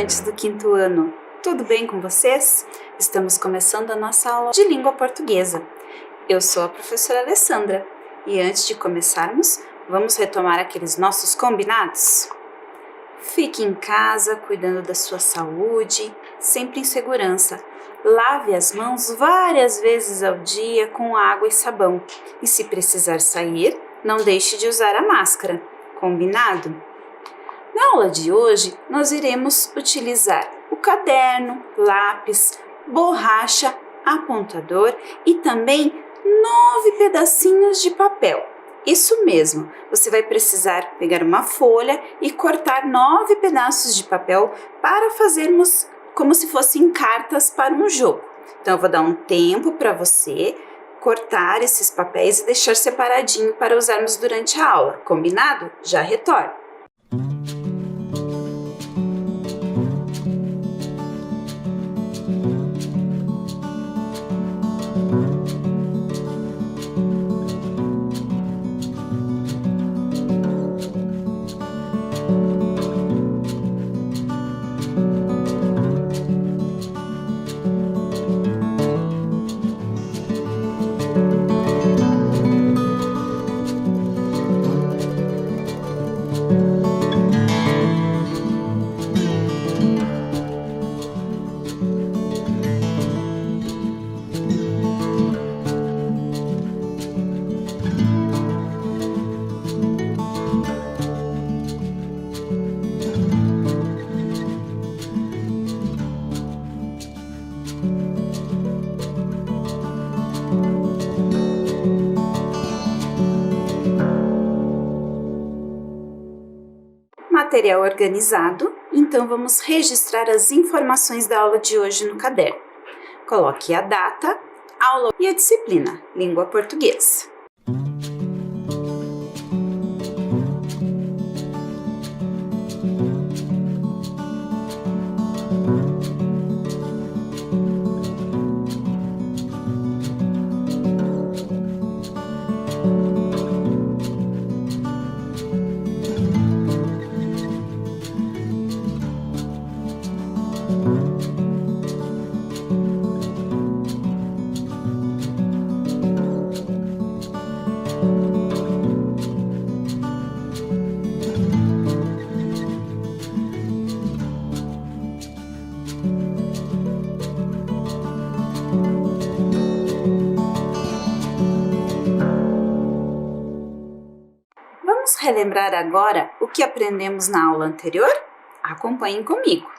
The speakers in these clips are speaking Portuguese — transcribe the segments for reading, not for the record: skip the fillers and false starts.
estudantes do quinto ano, tudo bem com vocês? Estamos começando a nossa aula de língua portuguesa. Eu sou a professora Alessandra e antes de começarmos, vamos retomar aqueles nossos combinados? Fique em casa cuidando da sua saúde, sempre em segurança. Lave as mãos várias vezes ao dia com água e sabão. E se precisar sair, não deixe de usar a máscara. Combinado? Na aula de hoje, nós iremos utilizar o caderno, lápis, borracha, apontador e também 9 pedacinhos de papel. Isso mesmo, você vai precisar pegar uma folha e cortar 9 pedaços de papel para fazermos como se fossem cartas para um jogo. Então, eu vou dar um tempo para você cortar esses papéis e deixar separadinho para usarmos durante a aula. Combinado? Já retorno. Material organizado, então vamos registrar as informações da aula de hoje no caderno. Coloque a data, aula e a disciplina, língua portuguesa. Vamos relembrar agora o que aprendemos na aula anterior? Acompanhem comigo.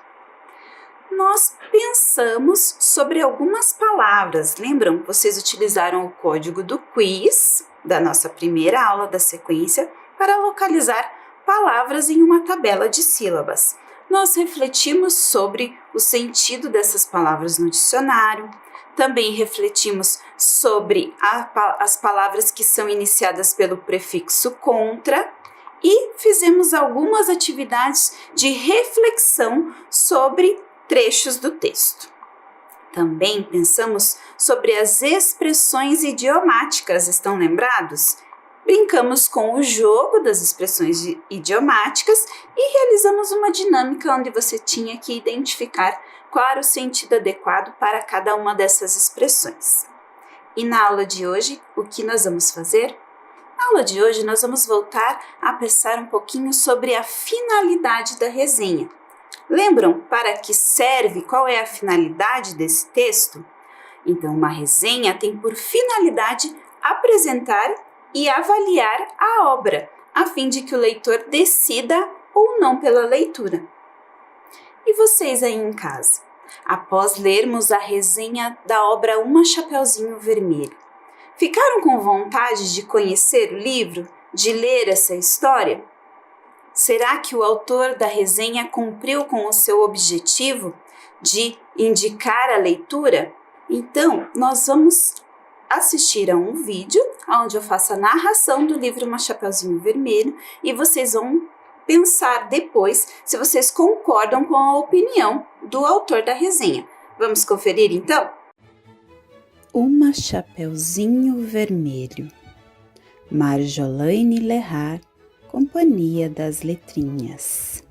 Nós pensamos sobre algumas palavras. Lembram? Vocês utilizaram o código do quiz da nossa primeira aula da sequência para localizar palavras em uma tabela de sílabas. Nós refletimos sobre o sentido dessas palavras no dicionário. Também refletimos sobre as palavras que são iniciadas pelo prefixo contra e fizemos algumas atividades de reflexão sobre trechos do texto. Também pensamos sobre as expressões idiomáticas, estão lembrados? Brincamos com o jogo das expressões idiomáticas e realizamos uma dinâmica onde você tinha que identificar qual era o sentido adequado para cada uma dessas expressões. E na aula de hoje, o que nós vamos fazer? Na aula de hoje, nós vamos voltar a pensar um pouquinho sobre a finalidade da resenha. Lembram para que serve, qual é a finalidade desse texto? Então, uma resenha tem por finalidade apresentar e avaliar a obra, a fim de que o leitor decida ou não pela leitura. E vocês aí em casa? Após lermos a resenha da obra Uma Chapeuzinho Vermelho, ficaram com vontade de conhecer o livro, de ler essa história? Será que o autor da resenha cumpriu com o seu objetivo de indicar a leitura? Então, nós vamos assistir a um vídeo onde eu faço a narração do livro Uma Chapeuzinho Vermelho e vocês vão pensar depois se vocês concordam com a opinião do autor da resenha. Vamos conferir então? Uma Chapeuzinho Vermelho, Marjolaine Lehar, Companhia das Letrinhas.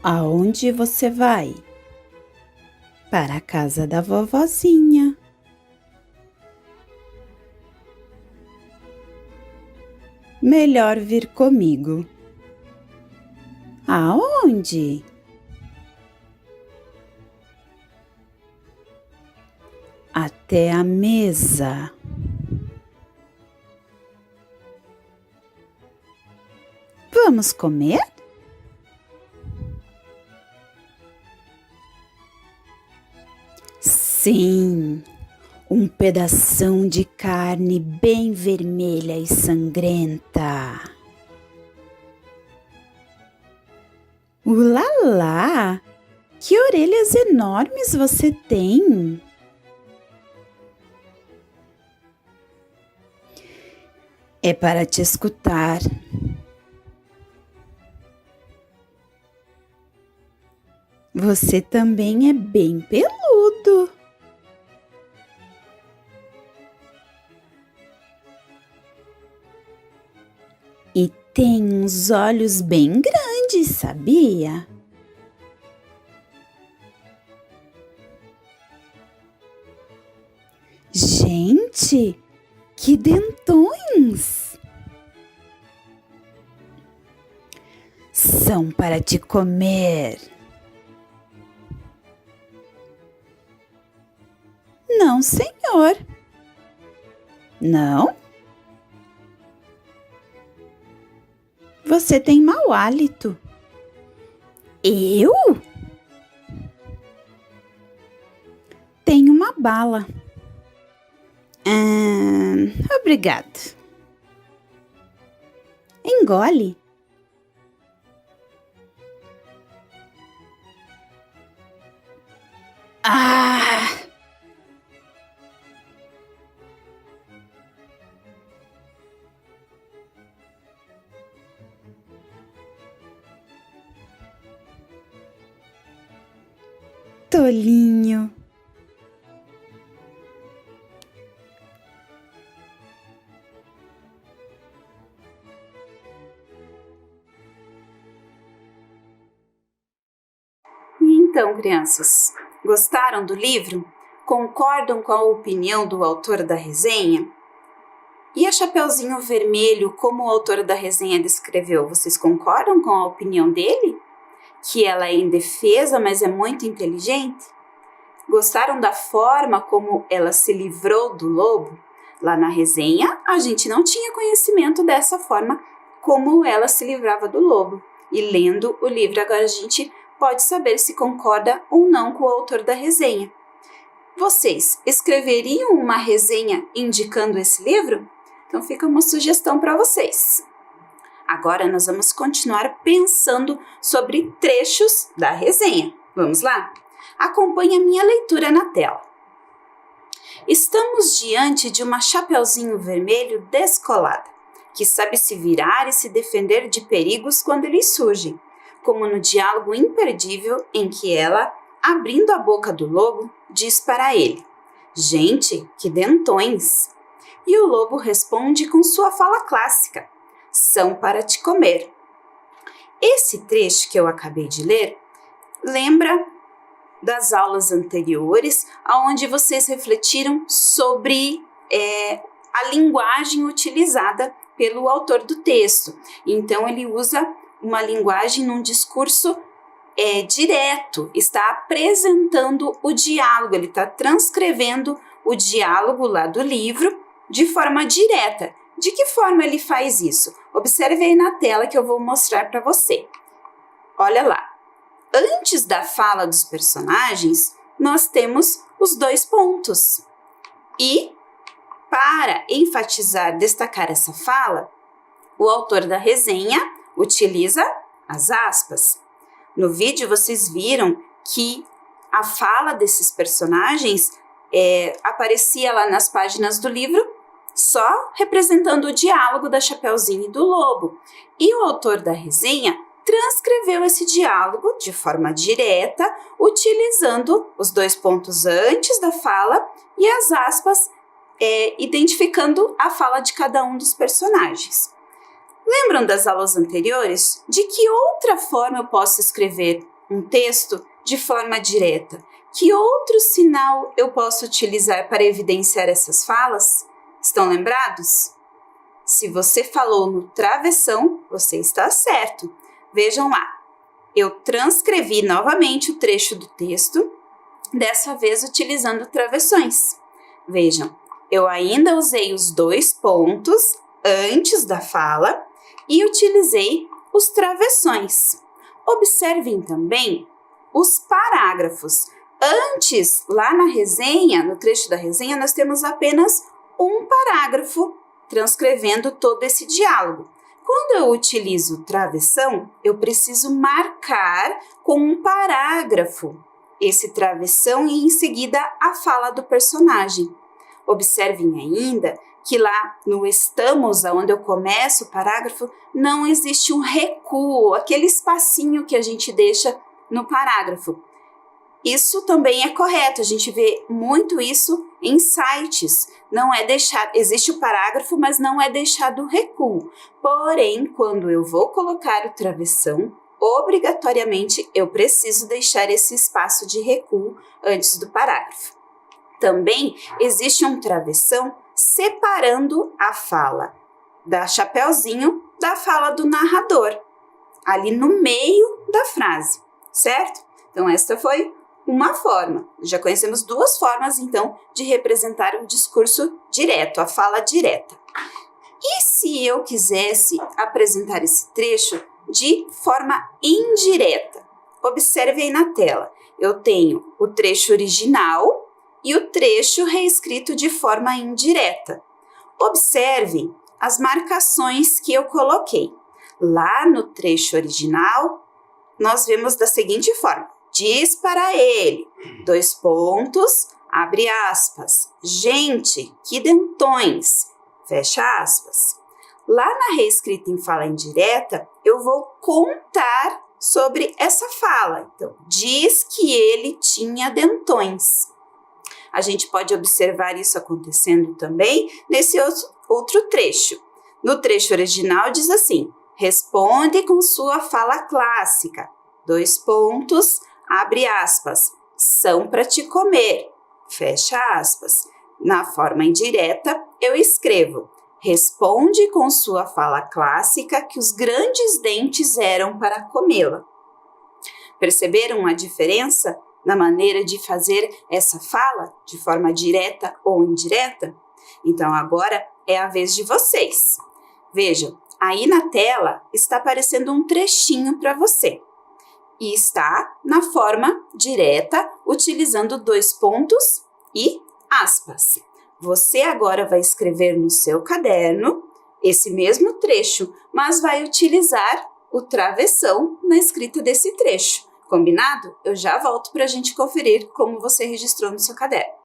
Aonde você vai? Para a casa da vovozinha. Melhor vir comigo. Aonde? Até a mesa. Vamos comer? Sim, um pedação de carne bem vermelha e sangrenta. Ulala! Que orelhas enormes você tem! É para te escutar. Você também é bem peludo. E tem uns olhos bem grandes, sabia? Gente, que dentões! São para te comer. Não, senhor. Não? Você tem mau hálito. Eu? Tenho uma bala. Obrigado. Engole. Ah! Tolinho. Então, crianças, gostaram do livro? Concordam com a opinião do autor da resenha? E a Chapeuzinho Vermelho, como o autor da resenha descreveu, vocês concordam com a opinião dele? Que ela é indefesa, mas é muito inteligente? Gostaram da forma como ela se livrou do lobo? Lá na resenha, a gente não tinha conhecimento dessa forma como ela se livrava do lobo. E lendo o livro, agora a gente pode saber se concorda ou não com o autor da resenha. Vocês escreveriam uma resenha indicando esse livro? Então fica uma sugestão para vocês. Agora nós vamos continuar pensando sobre trechos da resenha. Vamos lá? Acompanhe a minha leitura na tela. Estamos diante de uma Chapeuzinho Vermelho descolada, que sabe se virar e se defender de perigos quando eles surgem, como no diálogo imperdível em que ela, abrindo a boca do lobo, diz para ele: "Gente, que dentões!" E o lobo responde com sua fala clássica: "São para te comer." Esse trecho que eu acabei de ler lembra das aulas anteriores, onde vocês refletiram sobre a linguagem utilizada pelo autor do texto. Então, ele usa uma linguagem num discurso direto, está apresentando o diálogo, ele está transcrevendo o diálogo lá do livro de forma direta. De que forma ele faz isso? Observe aí na tela que eu vou mostrar para você. Olha lá. Antes da fala dos personagens, nós temos os 2 pontos. E, para enfatizar, destacar essa fala, o autor da resenha utiliza as aspas. No vídeo, vocês viram que a fala desses personagens aparecia lá nas páginas do livro, só representando o diálogo da Chapeuzinho e do lobo. E o autor da resenha transcreveu esse diálogo de forma direta, utilizando os 2 pontos antes da fala e as aspas, identificando a fala de cada um dos personagens. Lembram das aulas anteriores? De que outra forma eu posso escrever um texto de forma direta. Que outro sinal eu posso utilizar para evidenciar essas falas? Estão lembrados? Se você falou no travessão, você está certo. Vejam lá, eu transcrevi novamente o trecho do texto, dessa vez utilizando travessões. Vejam, eu ainda usei os 2 pontos antes da fala e utilizei os travessões. Observem também os parágrafos. Antes, lá na resenha, no trecho da resenha, nós temos apenas um parágrafo transcrevendo todo esse diálogo. Quando eu utilizo travessão, eu preciso marcar com um parágrafo esse travessão e em seguida a fala do personagem. Observem ainda que lá no estamos, onde eu começo o parágrafo, não existe um recuo, aquele espacinho que a gente deixa no parágrafo. Isso também é correto, a gente vê muito isso em sites. Não é deixado, existe o parágrafo, mas não é deixado o recuo. Porém, quando eu vou colocar o travessão, obrigatoriamente eu preciso deixar esse espaço de recuo antes do parágrafo. Também existe um travessão separando a fala da Chapeuzinho da fala do narrador, ali no meio da frase, certo? Então, esta foi uma forma. Já conhecemos 2 formas, então, de representar o discurso direto, a fala direta. E se eu quisesse apresentar esse trecho de forma indireta? Observe aí na tela. Eu tenho o trecho original e o trecho reescrito de forma indireta. Observem as marcações que eu coloquei. Lá no trecho original, nós vemos da seguinte forma. Diz para ele, 2 pontos, abre aspas. Gente, que dentões, fecha aspas. Lá na reescrita em fala indireta, eu vou contar sobre essa fala. Então, diz que ele tinha dentões. A gente pode observar isso acontecendo também nesse outro trecho. No trecho original diz assim, responde com sua fala clássica, 2 pontos, abre aspas, são para te comer, fecha aspas. Na forma indireta, eu escrevo, responde com sua fala clássica que os grandes dentes eram para comê-la. Perceberam a diferença na maneira de fazer essa fala, de forma direta ou indireta? Então, agora é a vez de vocês. Vejam, aí na tela está aparecendo um trechinho para você. E está na forma direta, utilizando 2 pontos e aspas. Você agora vai escrever no seu caderno esse mesmo trecho, mas vai utilizar o travessão na escrita desse trecho. Combinado? Eu já volto para a gente conferir como você registrou no seu caderno.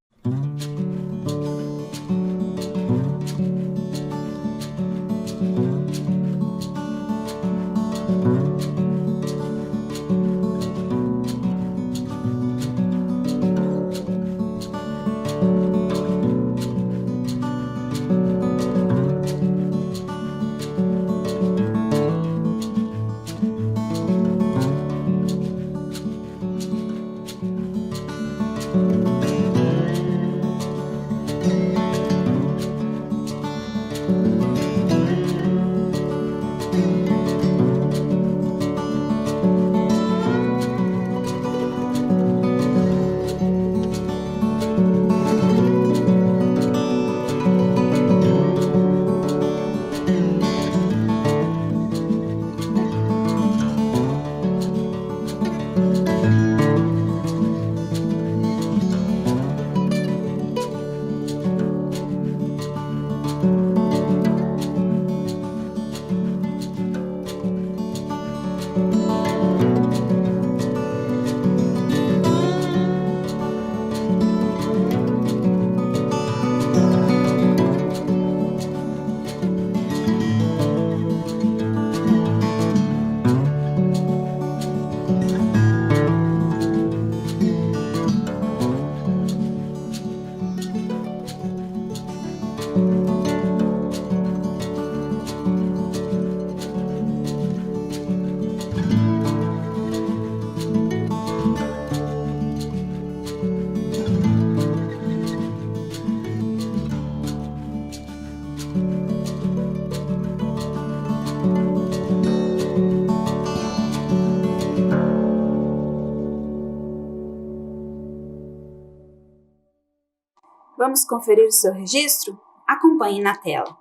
Vamos conferir o seu registro? Acompanhe na tela.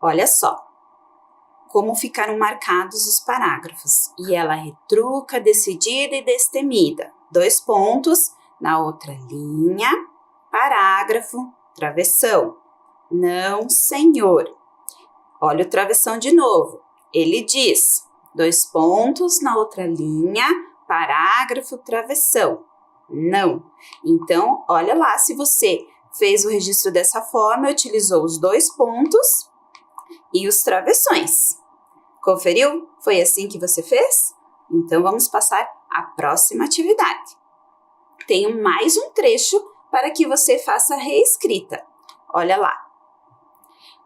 Olha só como ficaram marcados os parágrafos. E ela retruca, decidida e destemida. 2 pontos, na outra linha, parágrafo, travessão. Não, senhor. Olha o travessão de novo. Ele diz, 2 pontos, na outra linha, parágrafo, travessão. Não. Então, olha lá se você fez o registro dessa forma, utilizou os 2 pontos e os travessões. Conferiu? Foi assim que você fez? Então, vamos passar à próxima atividade. Tenho mais um trecho para que você faça a reescrita. Olha lá.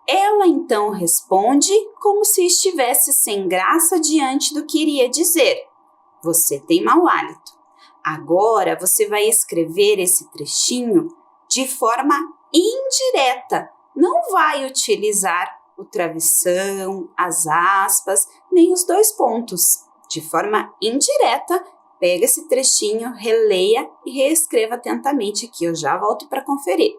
Ela então responde como se estivesse sem graça diante do que iria dizer. Você tem mau hálito. Agora você vai escrever esse trechinho de forma indireta. Não vai utilizar o travessão, as aspas, nem os 2 pontos. De forma indireta, pega esse trechinho, releia e reescreva atentamente aqui. Eu já volto para conferir.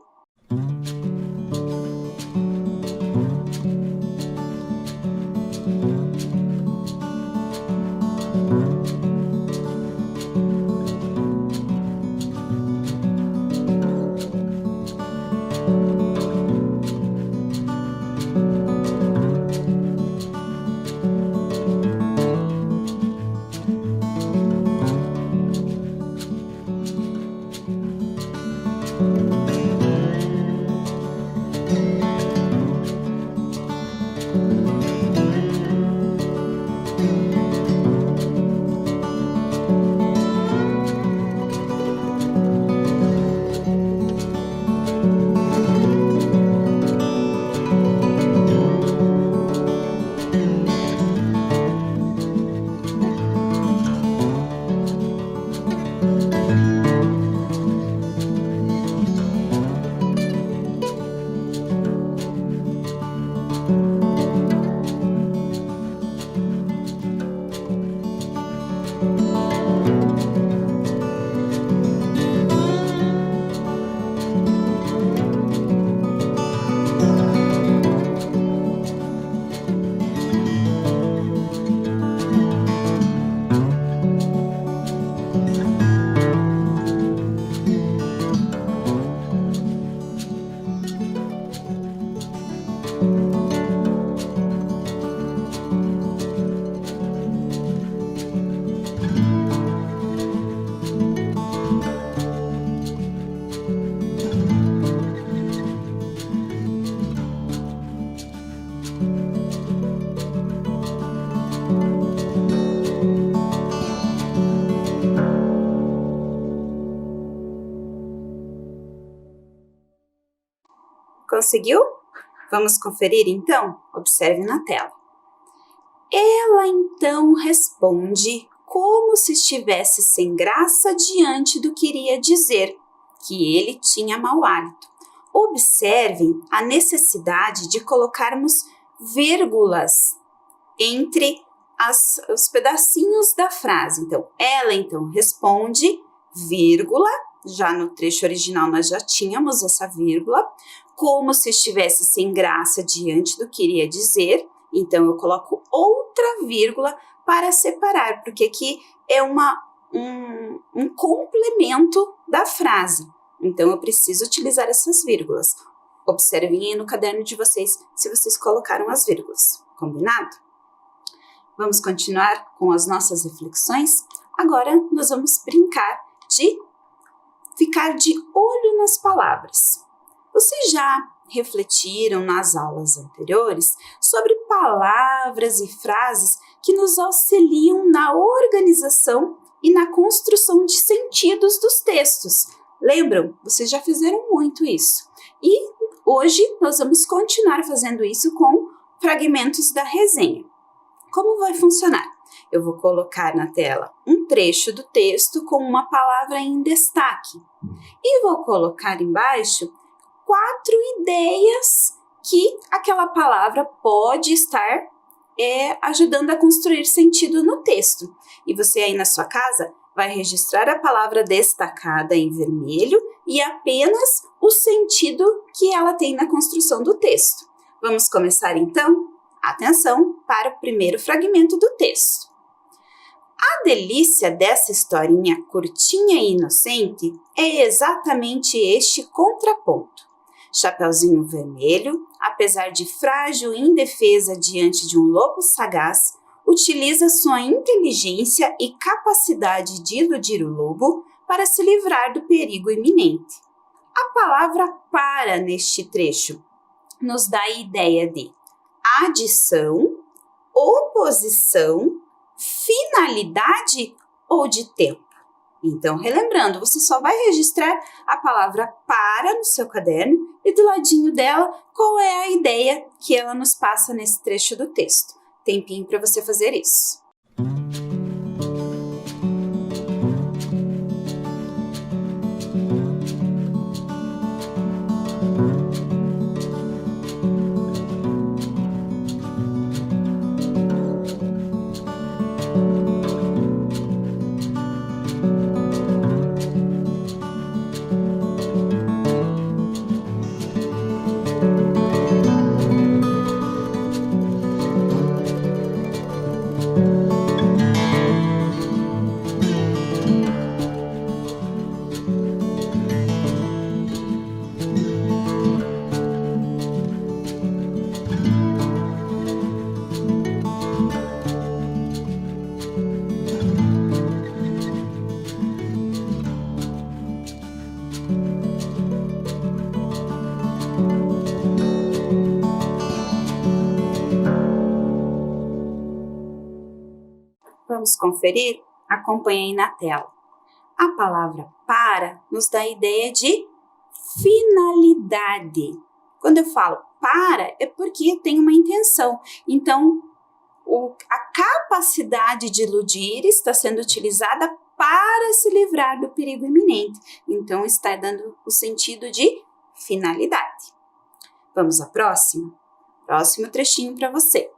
Conseguiu? Vamos conferir então? Observe na tela. Ela então responde como se estivesse sem graça diante do que iria dizer, que ele tinha mau hálito. Observem a necessidade de colocarmos vírgulas entre os pedacinhos da frase. Então, ela então responde, vírgula, já no trecho original nós já tínhamos essa vírgula, como se estivesse sem graça diante do que iria dizer. Então, eu coloco outra vírgula para separar, porque aqui é um complemento da frase. Então, eu preciso utilizar essas vírgulas. Observem aí no caderno de vocês se vocês colocaram as vírgulas. Combinado? Vamos continuar com as nossas reflexões? Agora, nós vamos brincar de ficar de olho nas palavras. Vocês já refletiram nas aulas anteriores sobre palavras e frases que nos auxiliam na organização e na construção de sentidos dos textos? Lembram? Vocês já fizeram muito isso. E hoje nós vamos continuar fazendo isso com fragmentos da resenha. Como vai funcionar? Eu vou colocar na tela um trecho do texto com uma palavra em destaque e vou colocar embaixo 4 ideias que aquela palavra pode estar ajudando a construir sentido no texto. E você aí na sua casa vai registrar a palavra destacada em vermelho e apenas o sentido que ela tem na construção do texto. Vamos começar então? Atenção para o primeiro fragmento do texto. A delícia dessa historinha curtinha e inocente é exatamente este contraponto. Chapeuzinho Vermelho, apesar de frágil e indefesa diante de um lobo sagaz, utiliza sua inteligência e capacidade de iludir o lobo para se livrar do perigo iminente. A palavra para neste trecho nos dá a ideia de adição, oposição, finalidade ou de tempo. Então, relembrando, você só vai registrar a palavra para no seu caderno e do ladinho dela, qual é a ideia que ela nos passa nesse trecho do texto. Tempinho para você fazer isso. Vamos conferir? Acompanhe aí na tela. A palavra para nos dá a ideia de finalidade. Quando eu falo para, é porque tem uma intenção. Então, a capacidade de iludir está sendo utilizada para se livrar do perigo iminente. Então, está dando o sentido de finalidade. Vamos à próxima? Próximo trechinho para você.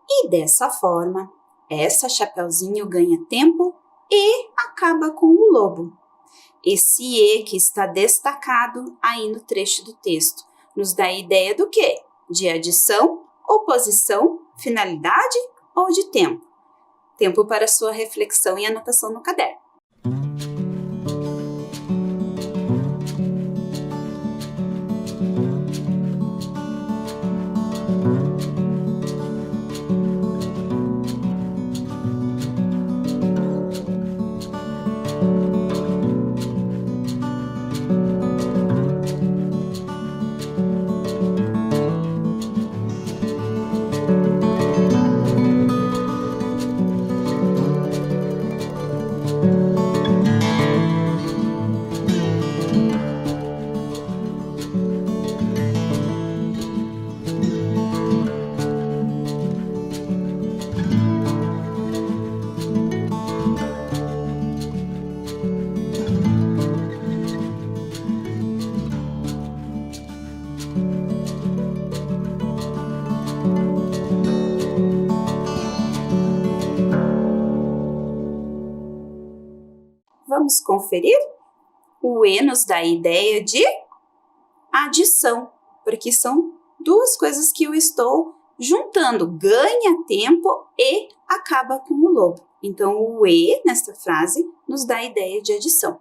E dessa forma, essa Chapeuzinho ganha tempo e acaba com o lobo. Esse E que está destacado aí no trecho do texto nos dá a ideia do quê? De adição, oposição, finalidade ou de tempo? Tempo para sua reflexão e anotação no caderno. Vamos conferir? O E nos dá a ideia de adição, porque são duas coisas que eu estou juntando. Ganha tempo e acaba com o lobo. Então, o E, nesta frase, nos dá a ideia de adição.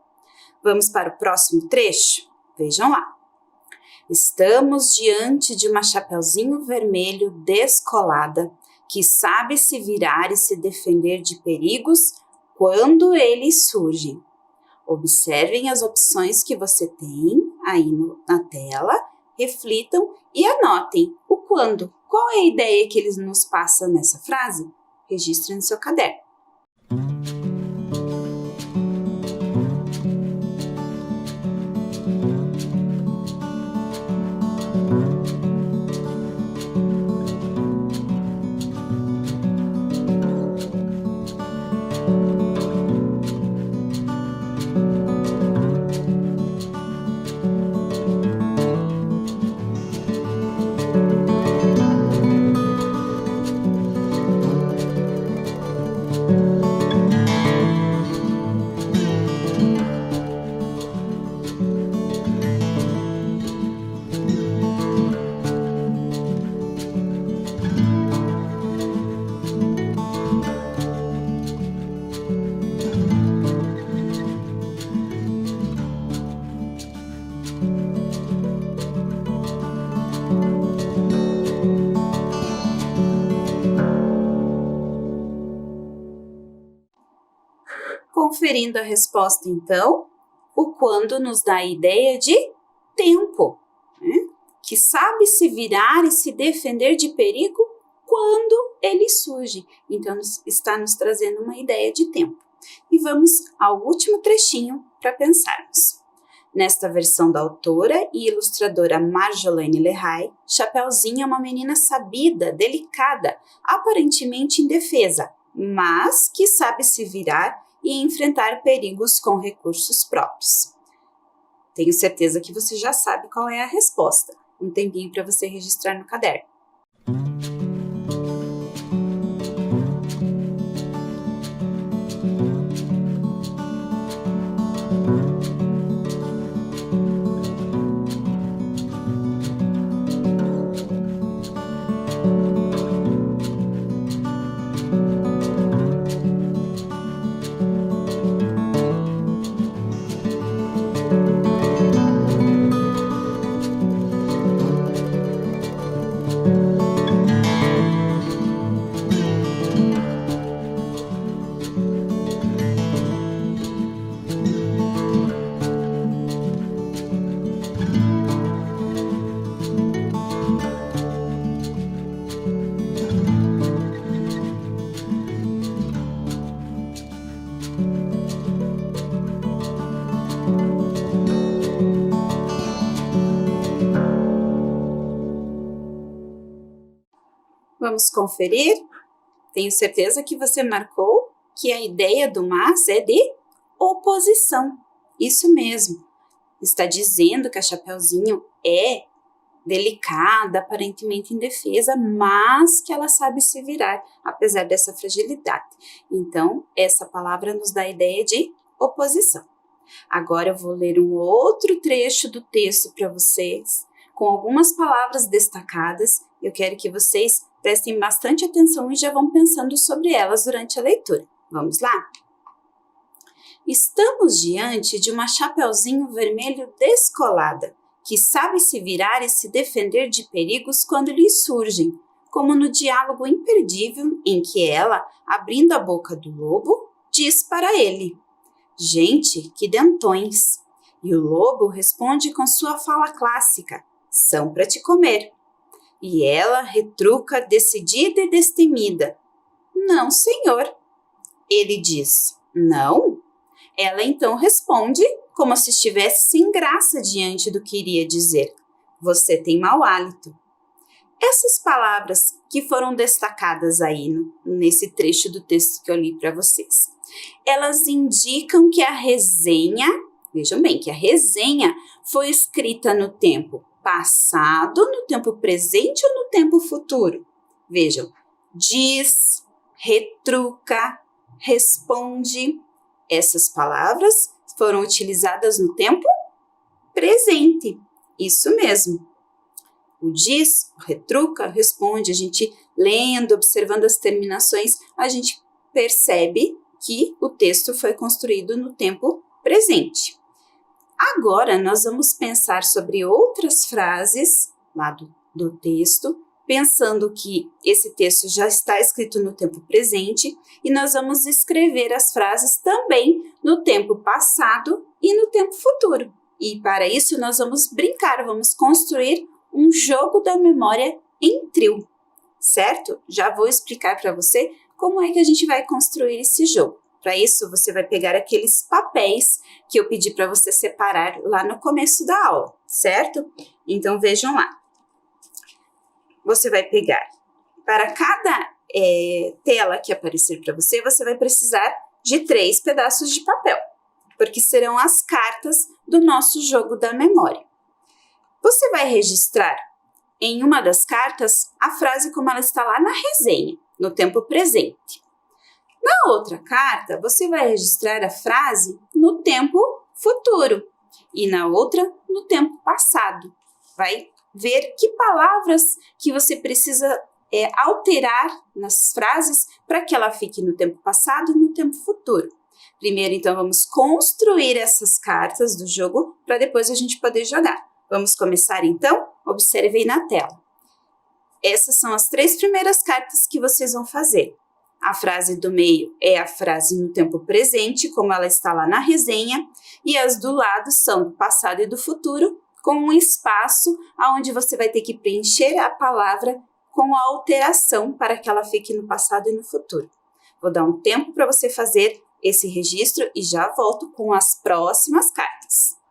Vamos para o próximo trecho? Vejam lá. Estamos diante de uma Chapeuzinho Vermelho descolada, que sabe se virar e se defender de perigos quando eles surgem. Observem as opções que você tem aí na tela, reflitam e anotem o quando. Qual é a ideia que eles nos passam nessa frase? Registre no seu caderno. conferindo a resposta, então, o quando nos dá a ideia de tempo, né? Que sabe se virar e se defender de perigo quando ele surge. Então, está nos trazendo uma ideia de tempo. E vamos ao último trechinho para pensarmos. Nesta versão da autora e ilustradora Marjolaine Leray, Chapeuzinho é uma menina sabida, delicada, aparentemente indefesa, mas que sabe se virar e enfrentar perigos com recursos próprios. Tenho certeza que você já sabe qual é a resposta. Um tempinho para você registrar no caderno. Vamos conferir? Tenho certeza que você marcou que a ideia do mas é de oposição. Isso mesmo. Está dizendo que a Chapeuzinho é delicada, aparentemente indefesa, mas que ela sabe se virar, apesar dessa fragilidade. Então, essa palavra nos dá a ideia de oposição. Agora eu vou ler um outro trecho do texto para vocês, com algumas palavras destacadas. Eu quero que vocês prestem bastante atenção e já vão pensando sobre elas durante a leitura. Vamos lá? Estamos diante de uma Chapeuzinho vermelho descolada, que sabe se virar e se defender de perigos quando lhes surgem, como no diálogo imperdível em que ela, abrindo a boca do lobo, diz para ele: "Gente, que dentões!" E o lobo responde com sua fala clássica: "São para te comer." E ela retruca decidida e destemida: "Não, senhor." Ele diz: "Não?" Ela então responde, como se estivesse sem graça diante do que iria dizer: "Você tem mau hálito." Essas palavras que foram destacadas aí nesse trecho do texto que eu li para vocês, elas indicam que a resenha, vejam bem, que a resenha foi escrita no tempo passado, no tempo presente ou no tempo futuro? Vejam, diz, retruca, responde. Essas palavras foram utilizadas no tempo presente. Isso mesmo. O diz, o retruca, responde. A gente lendo, observando as terminações, a gente percebe que o texto foi construído no tempo presente. Agora, nós vamos pensar sobre outras frases lá do texto, pensando que esse texto já está escrito no tempo presente e nós vamos escrever as frases também no tempo passado e no tempo futuro. E para isso nós vamos brincar, vamos construir um jogo da memória em trio, certo? Já vou explicar para você como é que a gente vai construir esse jogo. Para isso, você vai pegar aqueles papéis que eu pedi para você separar lá no começo da aula, certo? Então, vejam lá. Você vai pegar, para cada tela que aparecer para você, você vai precisar de 3 pedaços de papel, porque serão as cartas do nosso jogo da memória. Você vai registrar em uma das cartas a frase como ela está lá na resenha, no tempo presente. Na outra carta, você vai registrar a frase no tempo futuro e na outra no tempo passado. Vai ver que palavras que você precisa alterar nas frases para que ela fique no tempo passado e no tempo futuro. Primeiro, então, vamos construir essas cartas do jogo para depois a gente poder jogar. Vamos começar, então? Observe aí na tela. Essas são as 3 primeiras cartas que vocês vão fazer. A frase do meio é a frase no tempo presente, como ela está lá na resenha, e as do lado são do passado e do futuro, com um espaço onde você vai ter que preencher a palavra com a alteração para que ela fique no passado e no futuro. Vou dar um tempo para você fazer esse registro e já volto com as próximas cartas.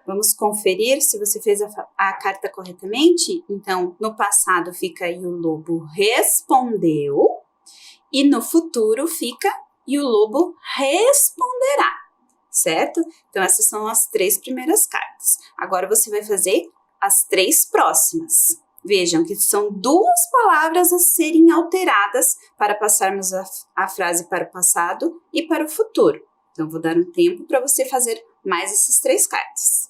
Vamos conferir se você fez a carta corretamente? Então, no passado fica "e o lobo respondeu", e no futuro fica "e o lobo responderá", certo? Então, essas são as 3 primeiras cartas. Agora, você vai fazer as 3 próximas. Vejam que são 2 palavras a serem alteradas para passarmos a frase para o passado e para o futuro. Então, vou dar um tempo para você fazer mais essas 3 cartas.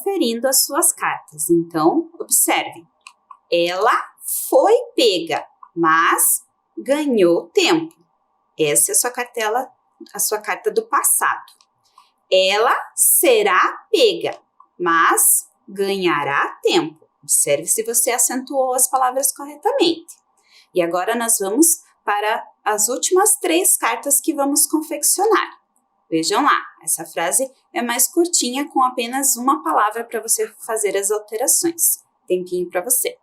conferindo as suas cartas. Então, observem. Ela foi pega, mas ganhou tempo. Essa é a sua carta do passado. Ela será pega, mas ganhará tempo. Observe se você acentuou as palavras corretamente. E agora nós vamos para as últimas 3 cartas que vamos confeccionar. Vejam lá, essa frase é mais curtinha, com apenas uma palavra para você fazer as alterações. Tempinho para você.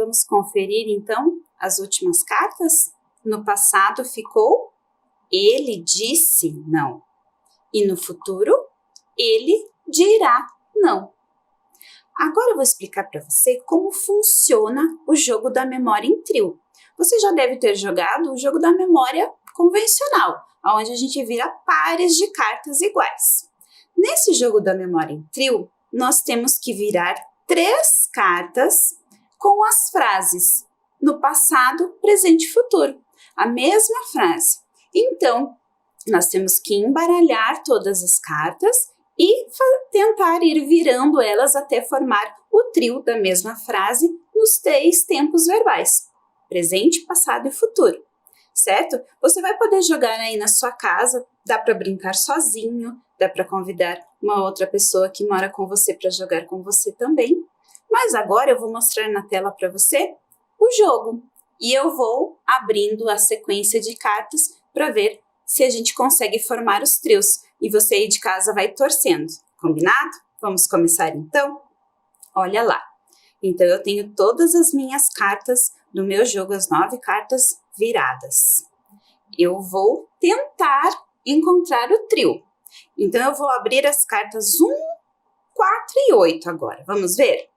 Vamos conferir, então, as últimas cartas? No passado ficou ele disse não. E no futuro, ele dirá não. Agora eu vou explicar para você como funciona o jogo da memória em trio. Você já deve ter jogado o jogo da memória convencional, onde a gente vira pares de cartas iguais. Nesse jogo da memória em trio, nós temos que virar 3 cartas com as frases no passado, presente e futuro. A mesma frase. Então, nós temos que embaralhar todas as cartas e tentar ir virando elas até formar o trio da mesma frase nos 3 tempos verbais. Presente, passado e futuro. Certo? Você vai poder jogar aí na sua casa, dá para brincar sozinho, dá para convidar uma outra pessoa que mora com você para jogar com você também. Mas agora eu vou mostrar na tela para você o jogo e eu vou abrindo a sequência de cartas para ver se a gente consegue formar os trios e você aí de casa vai torcendo, combinado? Vamos começar então? Olha lá, então eu tenho todas as minhas cartas do meu jogo, as 9 cartas viradas. Eu vou tentar encontrar o trio, então eu vou abrir as cartas 1, 4 e 8 agora, vamos ver?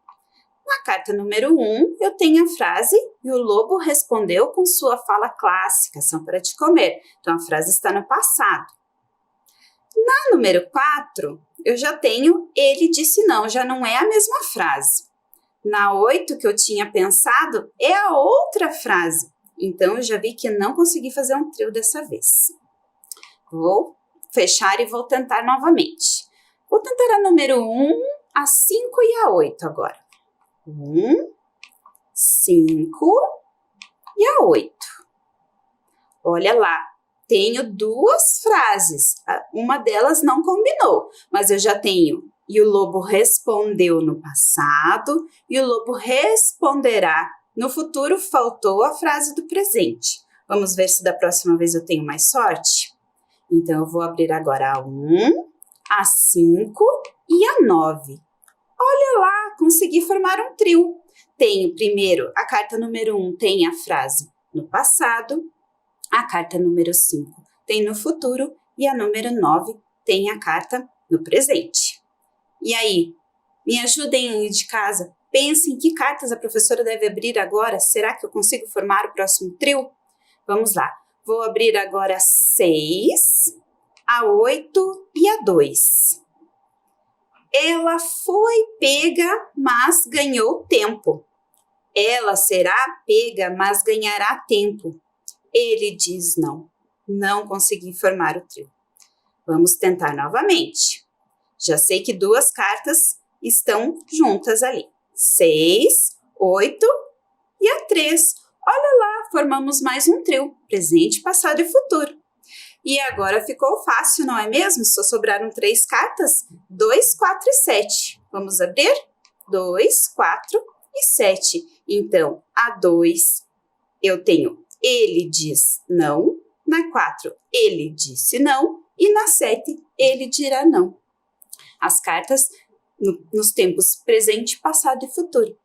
Na carta número 1, eu tenho a frase e o lobo respondeu com sua fala clássica, são para te comer. Então, a frase está no passado. Na número 4, eu já tenho ele disse não, já não é a mesma frase. Na 8, que eu tinha pensado, é a outra frase. Então, eu já vi que não consegui fazer um trio dessa vez. Vou fechar e vou tentar novamente. Vou tentar a número 1, a 5 e a 8 agora. 1, 5 e a 8. Olha lá, tenho duas frases. Uma delas não combinou, mas eu já tenho. E o lobo respondeu no passado e o lobo responderá no futuro. Faltou a frase do presente. Vamos ver se da próxima vez eu tenho mais sorte? Então, eu vou abrir agora a 1, a 5 e a 9. Olha lá, consegui formar um trio. Tenho primeiro, a carta número 1 tem a frase no passado, a carta número 5 tem no futuro e a número 9 tem a carta no presente. E aí, me ajudem aí de casa. Pensem que cartas a professora deve abrir agora. Será que eu consigo formar o próximo trio? Vamos lá. Vou abrir agora a 6, a 8 e a 2. Ela foi pega, mas ganhou tempo. Ela será pega, mas ganhará tempo. Ele diz não. Não consegui formar o trio. Vamos tentar novamente. Já sei que duas cartas estão juntas ali. 6, 8 e a 3. Olha lá, formamos mais um trio. Presente, passado e futuro. E agora ficou fácil, não é mesmo? Só sobraram 3 cartas. 2, 4 e 7. Vamos abrir? 2, 4 e 7. Então, a 2 eu tenho ele diz não. Na 4, ele disse não. E na 7, ele dirá não. As cartas nos tempos presente, passado e futuro.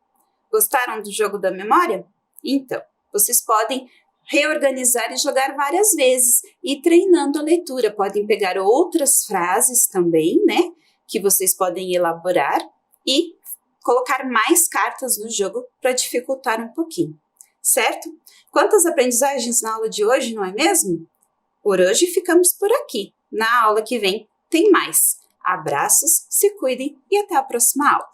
Gostaram do jogo da memória? Então, vocês podem reorganizar e jogar várias vezes e treinando a leitura. Podem pegar outras frases também, né? Que vocês podem elaborar e colocar mais cartas no jogo para dificultar um pouquinho, certo? Quantas aprendizagens na aula de hoje, não é mesmo? Por hoje ficamos por aqui. Na aula que vem tem mais. Abraços, se cuidem e até a próxima aula.